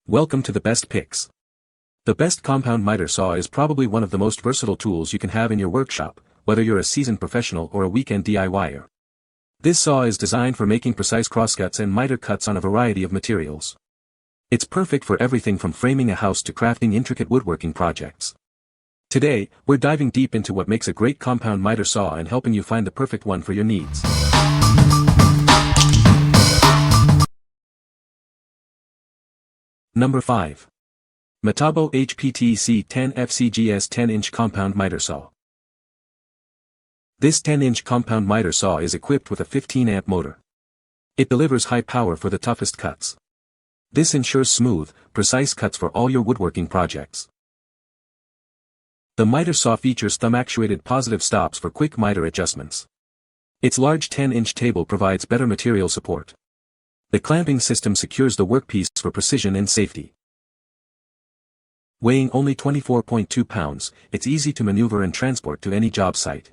Welcome to the Best Picks. The best compound miter saw is probably one of the most versatile tools you can have in your workshop, whether you're a seasoned professional or a weekend DIYer. This saw is designed for making precise crosscuts and miter cuts on a variety of materials. It's perfect for everything from framing a house to crafting intricate woodworking projects. Today, we're diving deep into what makes a great compound miter saw and helping you find the perfect one for your needs. Number 5. Metabo HPTC 10 FCGS 10-inch compound miter saw. This 10-inch compound miter saw is equipped with a 15-amp motor. It delivers high power for the toughest cuts. This ensures smooth, precise cuts for all your woodworking projects. The miter saw features thumb-actuated positive stops for quick miter adjustments. Its large 10-inch table provides better material support. The clamping system secures the workpiece for precision and safety. Weighing only 24.2 pounds, it's easy to maneuver and transport to any job site.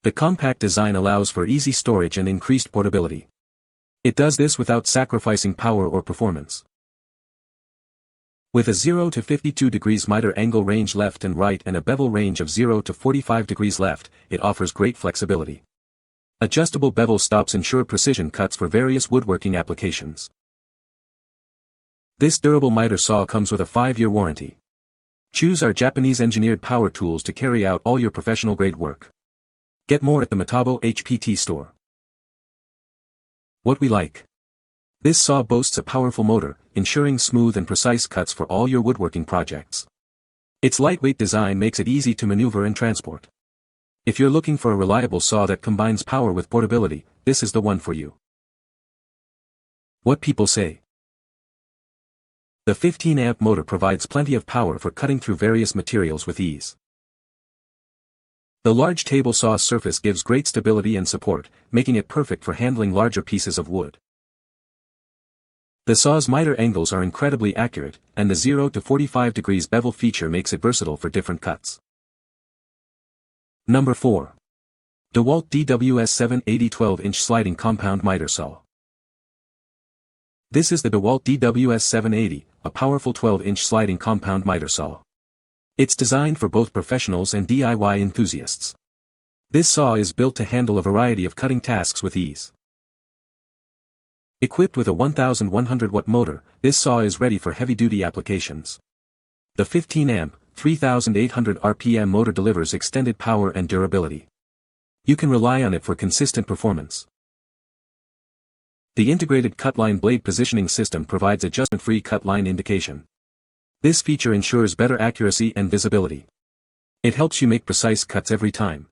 The compact design allows for easy storage and increased portability. It does this without sacrificing power or performance. With a 0 to 52 degrees miter angle range left and right and a bevel range of 0 to 45 degrees left, it offers great flexibility. Adjustable bevel stops ensure precision cuts for various woodworking applications. This durable miter saw comes with a 5-year warranty. Choose our Japanese-engineered power tools to carry out all your professional-grade work. Get more at the Metabo HPT store. What we like. This saw boasts a powerful motor, ensuring smooth and precise cuts for all your woodworking projects. Its lightweight design makes it easy to maneuver and transport. If you're looking for a reliable saw that combines power with portability, this is the one for you. What people say. The 15-amp motor provides plenty of power for cutting through various materials with ease. The large table saw surface gives great stability and support, making it perfect for handling larger pieces of wood. The saw's miter angles are incredibly accurate, and the 0 to 45 degrees bevel feature makes it versatile for different cuts. Number 4. DEWALT DWS 780 12-inch sliding compound miter saw. This is the DEWALT DWS 780, a powerful 12-inch sliding compound miter saw. It's designed for both professionals and DIY enthusiasts. This saw is built to handle a variety of cutting tasks with ease. Equipped with a 1100-watt motor, this saw is ready for heavy-duty applications. The 15-amp, 3,800 RPM motor delivers extended power and durability. You can rely on it for consistent performance. The integrated cut-line blade positioning system provides adjustment-free cut-line indication. This feature ensures better accuracy and visibility. It helps you make precise cuts every time.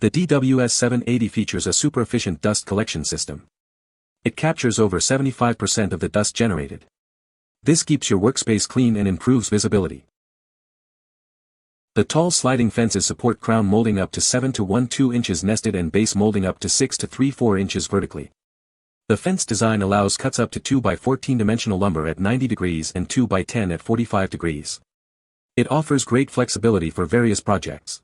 The DWS 780 features a super-efficient dust collection system. It captures over 75% of the dust generated. This keeps your workspace clean and improves visibility. The tall sliding fences support crown molding up to 7 to 12 inches nested and base molding up to 6 to 4 inches vertically. The fence design allows cuts up to 2 by 14 dimensional lumber at 90 degrees and 2 by 10 at 45 degrees. It offers great flexibility for various projects.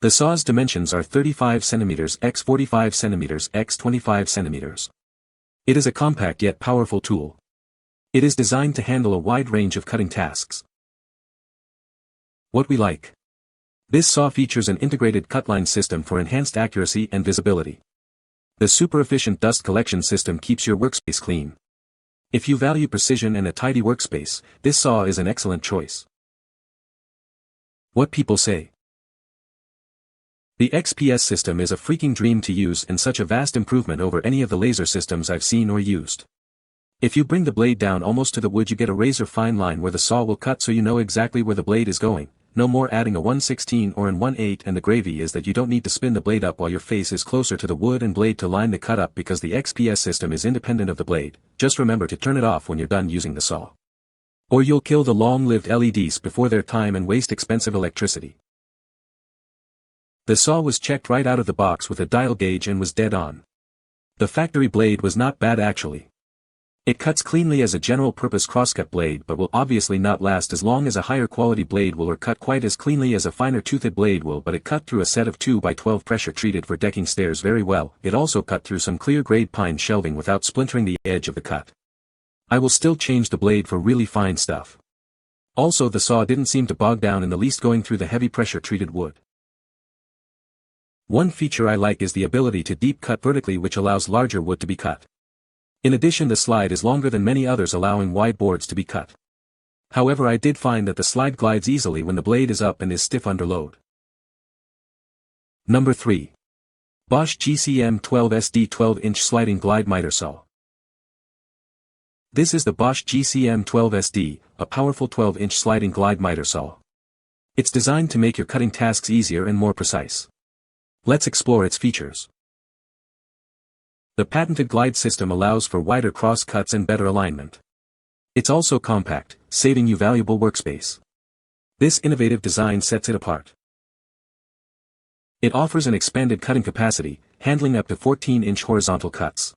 The saw's dimensions are 35 cm x 45 cm x 25 cm. It is a compact yet powerful tool. It is designed to handle a wide range of cutting tasks. What we like. This saw features an integrated cut-line system for enhanced accuracy and visibility. The super-efficient dust collection system keeps your workspace clean. If you value precision and a tidy workspace, this saw is an excellent choice. What people say. The XPS system is a freaking dream to use and such a vast improvement over any of the laser systems I've seen or used. If you bring the blade down almost to the wood, you get a razor-fine line where the saw will cut, so you know exactly where the blade is going. No more adding a 1/16 or an 1/8, and the gravy is that you don't need to spin the blade up while your face is closer to the wood and blade to line the cut up because the XPS system is independent of the blade. Just remember to turn it off when you're done using the saw. Or you'll kill the long-lived LEDs before their time and waste expensive electricity. The saw was checked right out of the box with a dial gauge and was dead on. The factory blade was not bad actually. It cuts cleanly as a general-purpose crosscut blade but will obviously not last as long as a higher-quality blade will, or cut quite as cleanly as a finer-toothed blade will, but it cut through a set of 2 by 12 pressure-treated for decking stairs very well. It also cut through some clear-grade pine shelving without splintering the edge of the cut. I will still change the blade for really fine stuff. Also, the saw didn't seem to bog down in the least going through the heavy pressure treated wood. One feature I like is the ability to deep cut vertically, which allows larger wood to be cut. In addition, the slide is longer than many others, allowing wide boards to be cut. However, I did find that the slide glides easily when the blade is up and is stiff under load. Number 3. BOSCH GCM 12SD 12-inch sliding glide miter saw. This is the BOSCH GCM 12SD, a powerful 12-inch sliding glide miter saw. It's designed to make your cutting tasks easier and more precise. Let's explore its features. The patented glide system allows for wider cross cuts and better alignment. It's also compact, saving you valuable workspace. This innovative design sets it apart. It offers an expanded cutting capacity, handling up to 14-inch horizontal cuts.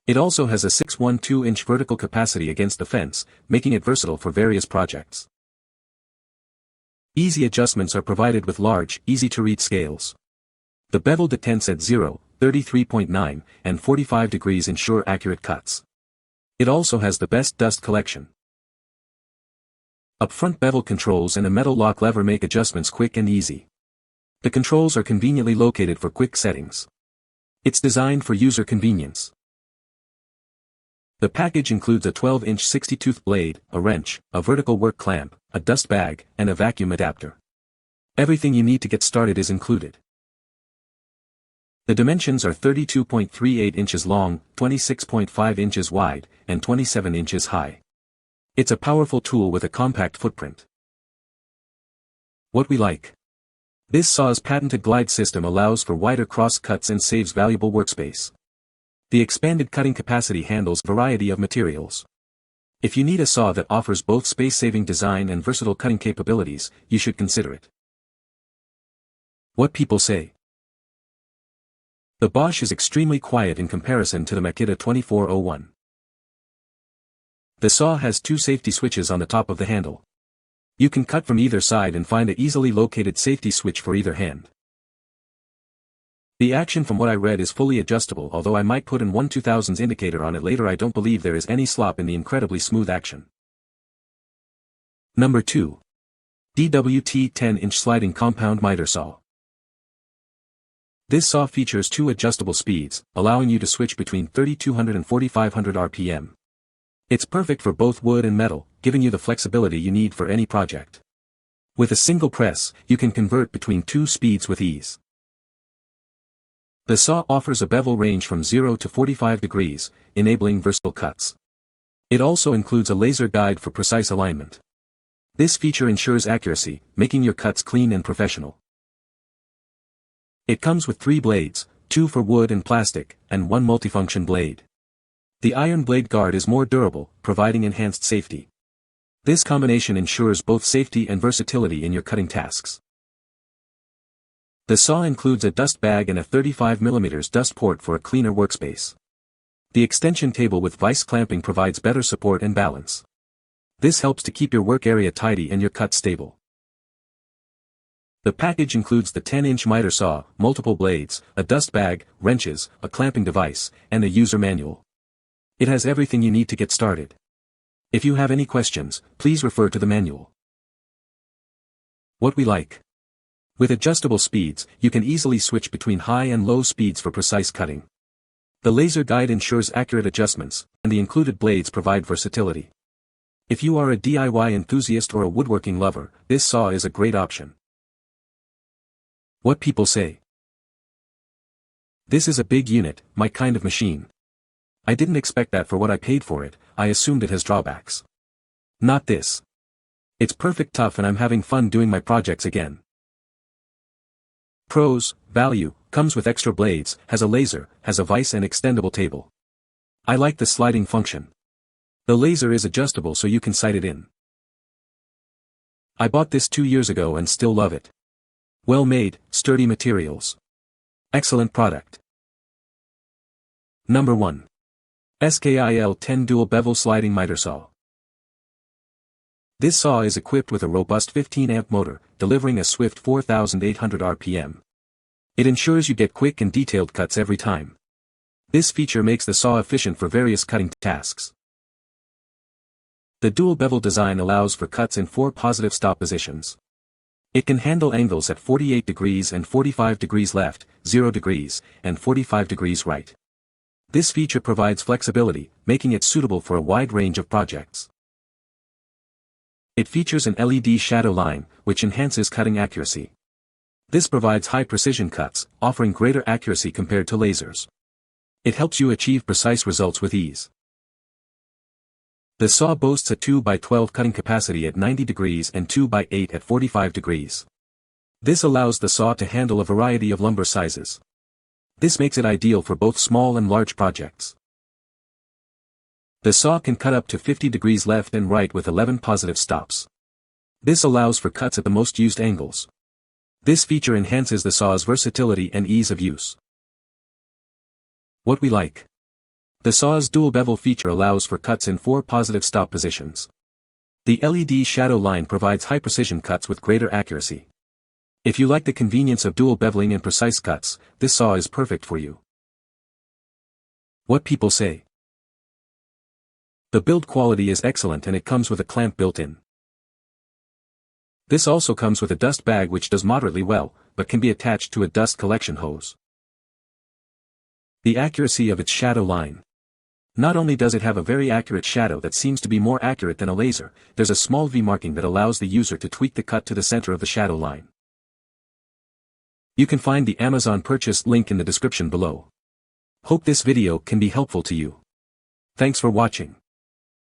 It also has a 612-inch vertical capacity against the fence, making it versatile for various projects. Easy adjustments are provided with large, easy-to-read scales. The bevel detents at 0, 33.9, and 45 degrees ensure accurate cuts. It also has the best dust collection. Up-front bevel controls and a metal lock lever make adjustments quick and easy. The controls are conveniently located for quick settings. It's designed for user convenience. The package includes a 12-inch 60-tooth blade, a wrench, a vertical work clamp, a dust bag, and a vacuum adapter. Everything you need to get started is included. The dimensions are 32.38 inches long, 26.5 inches wide, and 27 inches high. It's a powerful tool with a compact footprint. What we like. This saw's patented glide system allows for wider cross cuts and saves valuable workspace. The expanded cutting capacity handles a variety of materials. If you need a saw that offers both space-saving design and versatile cutting capabilities, you should consider it. What people say. The BOSCH is extremely quiet in comparison to the Makita 2401. The saw has two safety switches on the top of the handle. You can cut from either side and find an easily located safety switch for either hand. The action, from what I read, is fully adjustable, although I might put in one 2000s indicator on it later. I don't believe there is any slop in the incredibly smooth action. Number 2. DEWALT 10-inch sliding compound miter saw. This saw features two adjustable speeds, allowing you to switch between 3200 and 4500 RPM. It's perfect for both wood and metal, giving you the flexibility you need for any project. With a single press, you can convert between two speeds with ease. The saw offers a bevel range from 0 to 45 degrees, enabling versatile cuts. It also includes a laser guide for precise alignment. This feature ensures accuracy, making your cuts clean and professional. It comes with 3 blades, 2 for wood and plastic, and 1 multifunction blade. The iron blade guard is more durable, providing enhanced safety. This combination ensures both safety and versatility in your cutting tasks. The saw includes a dust bag and a 35mm dust port for a cleaner workspace. The extension table with vise clamping provides better support and balance. This helps to keep your work area tidy and your cut stable. The package includes the 10-inch miter saw, multiple blades, a dust bag, wrenches, a clamping device, and a user manual. It has everything you need to get started. If you have any questions, please refer to the manual. What we like. With adjustable speeds, you can easily switch between high and low speeds for precise cutting. The laser guide ensures accurate adjustments, and the included blades provide versatility. If you are a DIY enthusiast or a woodworking lover, this saw is a great option. What people say. This is a big unit, my kind of machine. I didn't expect that for what I paid for it. I assumed it has drawbacks. Not this. It's perfect tough and I'm having fun doing my projects again. Pros, value, comes with extra blades, has a laser, has a vise and extendable table. I like the sliding function. The laser is adjustable so you can sight it in. I bought this 2 years ago and still love it. Well made, sturdy materials. Excellent product. Number 1. SKIL 10 Dual Bevel Sliding Miter Saw. This saw is equipped with a robust 15-amp motor, delivering a swift 4,800 RPM. It ensures you get quick and detailed cuts every time. This feature makes the saw efficient for various cutting tasks. The dual bevel design allows for cuts in 4 positive stop positions. It can handle angles at 48 degrees and 45 degrees left, 0 degrees, and 45 degrees right. This feature provides flexibility, making it suitable for a wide range of projects. It features an LED shadow line, which enhances cutting accuracy. This provides high-precision cuts, offering greater accuracy compared to lasers. It helps you achieve precise results with ease. The saw boasts a 2x12 cutting capacity at 90 degrees and 2x8 at 45 degrees. This allows the saw to handle a variety of lumber sizes. This makes it ideal for both small and large projects. The saw can cut up to 50 degrees left and right with 11 positive stops. This allows for cuts at the most used angles. This feature enhances the saw's versatility and ease of use. What we like. The saw's dual bevel feature allows for cuts in 4 positive stop positions. The LED shadow line provides high-precision cuts with greater accuracy. If you like the convenience of dual beveling and precise cuts, this saw is perfect for you. What people say. The build quality is excellent and it comes with a clamp built in. This also comes with a dust bag which does moderately well, but can be attached to a dust collection hose. The accuracy of its shadow line. Not only does it have a very accurate shadow that seems to be more accurate than a laser, there's a small V marking that allows the user to tweak the cut to the center of the shadow line. You can find the Amazon purchase link in the description below. Hope this video can be helpful to you. Thanks for watching.